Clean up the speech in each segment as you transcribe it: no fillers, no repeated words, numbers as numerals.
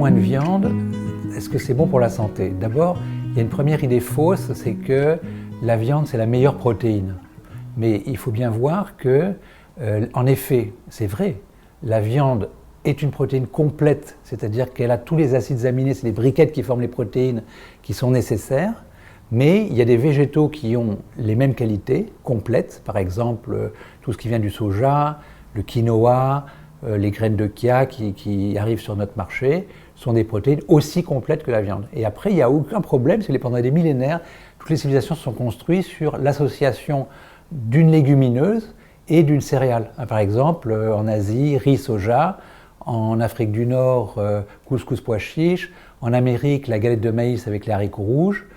moins de viande, est-ce que c'est bon pour la santé? D'abord, il y a une première idée fausse, c'est que la viande c'est la meilleure protéine. Mais il faut bien voir que, en effet, c'est vrai, la viande est une protéine complète, c'est-à-dire qu'elle a tous les acides aminés, c'est les briquettes qui forment les protéines qui sont nécessaires, mais il y a des végétaux qui ont les mêmes qualités, complètes, par exemple tout ce qui vient du soja, le quinoa, les graines de chia qui arrivent sur notre marché, sont des protéines aussi complètes que la viande. Et après, il n'y a aucun problème, c'est que pendant des millénaires, toutes les civilisations se sont construites sur l'association d'une légumineuse et d'une céréale. Par exemple, en Asie, riz, soja, en Afrique du Nord, couscous, pois chiches, en Amérique, la galette de maïs avec les haricots rouges.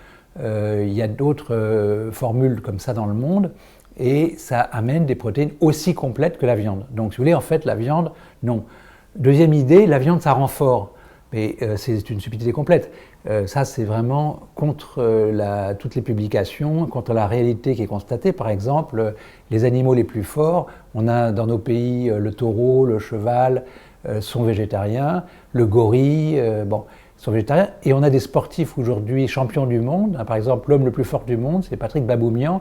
Il y a d'autres formules comme ça dans le monde, et ça amène des protéines aussi complètes que la viande. Donc, si vous voulez, en fait, la viande, non. Deuxième idée, la viande, ça rend fort. Mais c'est une stupidité complète. Ça, c'est vraiment contre toutes les publications, contre la réalité qui est constatée. Par exemple, les animaux les plus forts, on a dans nos pays le taureau, le cheval, sont végétariens, le gorille, sont végétariens. Et on a des sportifs aujourd'hui champions du monde. Par exemple, l'homme le plus fort du monde, c'est Patrick Baboumian.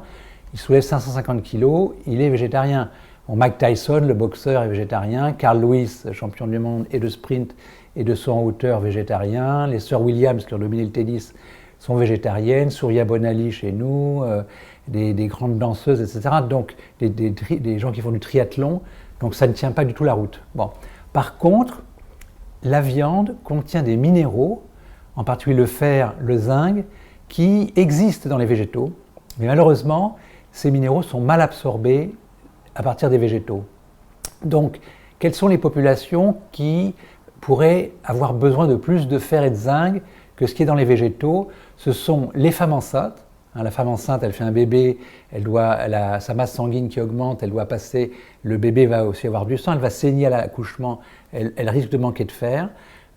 Il soulève 550 kilos, il est végétarien. Mike Tyson, le boxeur, est végétarien. Carl Lewis, champion du monde et de sprint et de saut en hauteur, végétarien. Les sœurs Williams, qui ont dominé le tennis, sont végétariennes. Surya Bonali chez nous, des grandes danseuses, etc. Donc, des gens qui font du triathlon. Donc, ça ne tient pas du tout la route. Bon. Par contre, la viande contient des minéraux, en particulier le fer, le zinc, qui existent dans les végétaux. Mais malheureusement, ces minéraux sont mal absorbés à partir des végétaux. Donc, quelles sont les populations qui pourraient avoir besoin de plus de fer et de zinc que ce qui est dans les végétaux? Ce sont les femmes enceintes. La femme enceinte, elle fait un bébé, elle a sa masse sanguine qui augmente, elle doit passer, le bébé va aussi avoir du sang, elle va saigner à l'accouchement, elle risque de manquer de fer.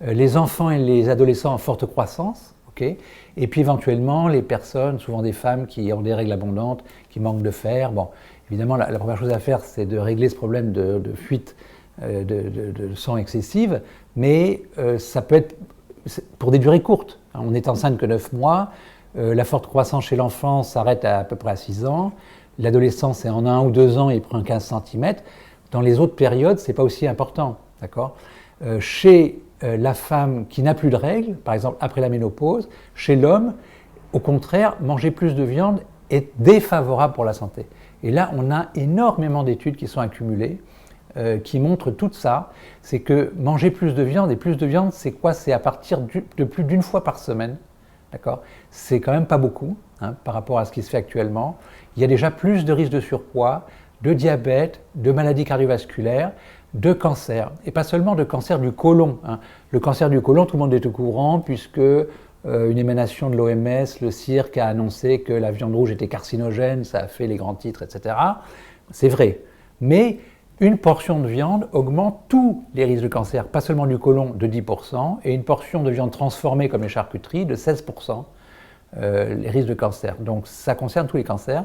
Les enfants et les adolescents en forte croissance, et puis éventuellement les personnes, souvent des femmes qui ont des règles abondantes, qui manquent de fer. Bon, évidemment, la première chose à faire, c'est de régler ce problème de fuite de sang excessive, mais ça peut être pour des durées courtes. On n'est enceinte que 9 mois, la forte croissance chez l'enfant s'arrête à peu près à 6 ans, l'adolescence c'est en 1 ou 2 ans, il prend 15 cm. Dans les autres périodes, ce n'est pas aussi important. D'accord ? Chez la femme qui n'a plus de règles, par exemple après la ménopause, chez l'homme, au contraire, manger plus de viande est défavorable pour la santé. Et là, on a énormément d'études qui sont accumulées, qui montrent tout ça. C'est que manger plus de viande, et plus de viande, c'est quoi? C'est à partir de plus d'une fois par semaine. D'accord? C'est quand même pas beaucoup par rapport à ce qui se fait actuellement. Il y a déjà plus de risques de surpoids, de diabète, de maladies cardiovasculaires, de cancer, et pas seulement de cancer du côlon. Le cancer du côlon, tout le monde est au courant, puisque une émanation de l'OMS, le CIRC, a annoncé que la viande rouge était carcinogène, ça a fait les grands titres, etc. C'est vrai. Mais une portion de viande augmente tous les risques de cancer, pas seulement du côlon de 10%, et une portion de viande transformée comme les charcuteries de 16%, les risques de cancer. Donc ça concerne tous les cancers.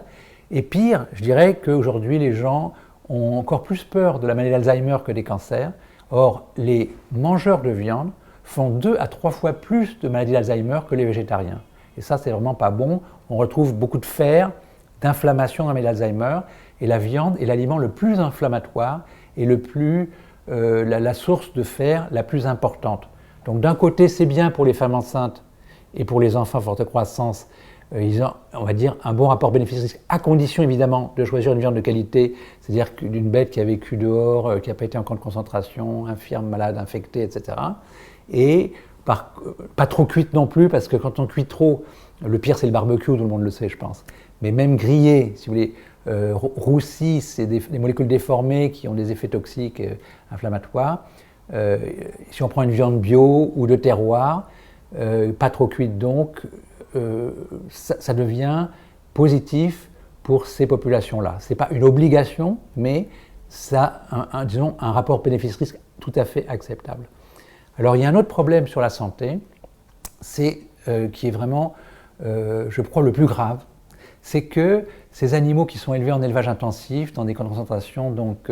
Et pire, je dirais qu'aujourd'hui les gens ont encore plus peur de la maladie d'Alzheimer que des cancers. Or, les mangeurs de viande font 2 à 3 fois plus de maladies d'Alzheimer que les végétariens. Et ça, c'est vraiment pas bon. On retrouve beaucoup de fer, d'inflammation dans la maladie d'Alzheimer, et la viande est l'aliment le plus inflammatoire et la source de fer la plus importante. Donc d'un côté, c'est bien pour les femmes enceintes et pour les enfants à forte croissance, ils ont, on va dire, un bon rapport bénéfice-risque, à condition évidemment de choisir une viande de qualité, c'est-à-dire d'une bête qui a vécu dehors, qui n'a pas été en camp de concentration, infirme, malade, infectée, etc. Et pas trop cuite non plus, parce que quand on cuit trop, le pire c'est le barbecue, tout le monde le sait je pense. Mais même grillé, si vous voulez, roussi, c'est des molécules déformées qui ont des effets toxiques inflammatoires. Si on prend une viande bio ou de terroir, pas trop cuite donc, ça devient positif pour ces populations-là. Ce n'est pas une obligation, mais ça a disons, un rapport bénéfice-risque tout à fait acceptable. Alors il y a un autre problème sur la santé, qui est vraiment, je crois, le plus grave, c'est que ces animaux qui sont élevés en élevage intensif, dans des concentrations donc,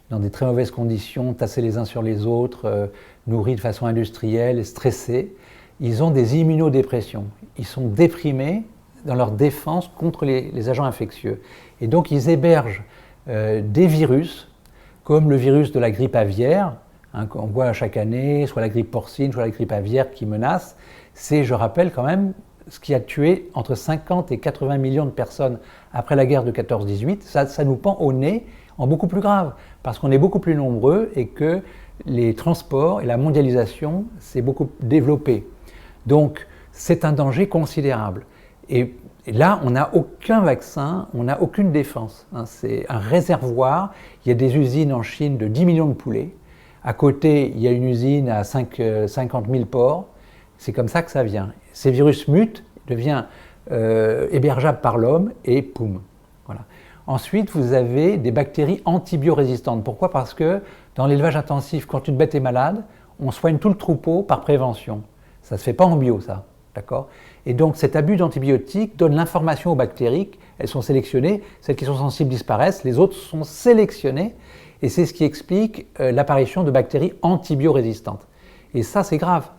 dans des très mauvaises conditions, tassés les uns sur les autres, nourris de façon industrielle, stressés, ils ont des immunodépressions. Ils sont déprimés dans leur défense contre les agents infectieux. Et donc ils hébergent des virus, comme le virus de la grippe aviaire, qu'on voit chaque année, soit la grippe porcine, soit la grippe aviaire qui menace. C'est, je rappelle quand même, ce qui a tué entre 50 et 80 millions de personnes après la guerre de 14-18. Ça nous pend au nez en beaucoup plus grave, parce qu'on est beaucoup plus nombreux et que les transports et la mondialisation s'est beaucoup développée. Donc c'est un danger considérable. Et là, on n'a aucun vaccin, on n'a aucune défense. C'est un réservoir. Il y a des usines en Chine de 10 millions de poulets. À côté, il y a une usine à 50 000 porcs. C'est comme ça que ça vient. Ces virus mutent, deviennent hébergeables par l'homme et poum. Voilà. Ensuite, vous avez des bactéries antibiorésistantes. Pourquoi ? Parce que dans l'élevage intensif, quand une bête est malade, on soigne tout le troupeau par prévention. Ça ne se fait pas en bio, ça. D'accord ? Et donc cet abus d'antibiotiques donne l'information aux bactéries, elles sont sélectionnées, celles qui sont sensibles disparaissent, les autres sont sélectionnées, et c'est ce qui explique l'apparition de bactéries antibiorésistantes. Et ça, c'est grave.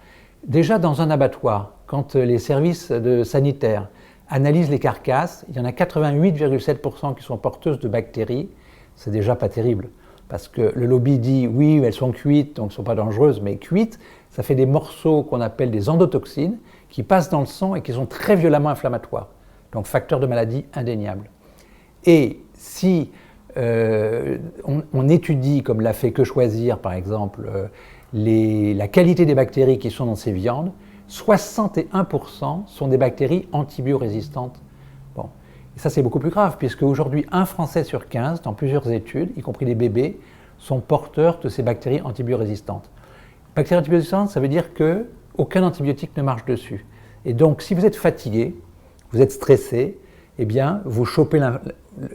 Déjà dans un abattoir, quand les services sanitaires analysent les carcasses, il y en a 88,7% qui sont porteuses de bactéries, c'est déjà pas terrible. Parce que le lobby dit oui, elles sont cuites, donc elles ne sont pas dangereuses, mais cuites, ça fait des morceaux qu'on appelle des endotoxines qui passent dans le sang et qui sont très violemment inflammatoires. Donc facteur de maladie indéniable. Et si on étudie, comme l'a fait Que Choisir par exemple, la qualité des bactéries qui sont dans ces viandes, 61% sont des bactéries antibiorésistantes. Bon. Et ça c'est beaucoup plus grave, puisque aujourd'hui, un Français sur 15, dans plusieurs études, y compris les bébés, sont porteurs de ces bactéries antibiorésistantes. Bactéries antibiorésistantes, ça veut dire qu'aucun antibiotique ne marche dessus. Et donc, si vous êtes fatigué, vous êtes stressé, eh bien, vous chopez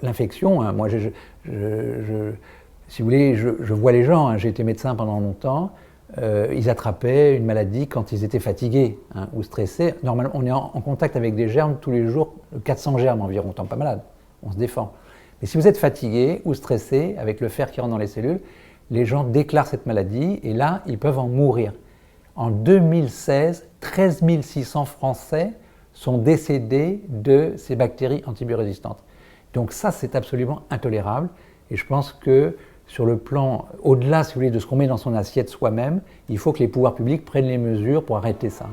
l'infection. Moi, si vous voulez, je vois les gens, j'ai été médecin pendant longtemps, ils attrapaient une maladie quand ils étaient fatigués ou stressés. Normalement, on est en contact avec des germes tous les jours, 400 germes environ, on ne tombe pas malade, on se défend. Mais si vous êtes fatigué ou stressé, avec le fer qui rentre dans les cellules, les gens déclarent cette maladie et là, ils peuvent en mourir. En 2016, 13 600 Français sont décédés de ces bactéries antibiorésistantes. Donc ça, c'est absolument intolérable. Et je pense que sur le plan, au-delà, si vous voulez, de ce qu'on met dans son assiette soi-même, il faut que les pouvoirs publics prennent les mesures pour arrêter ça.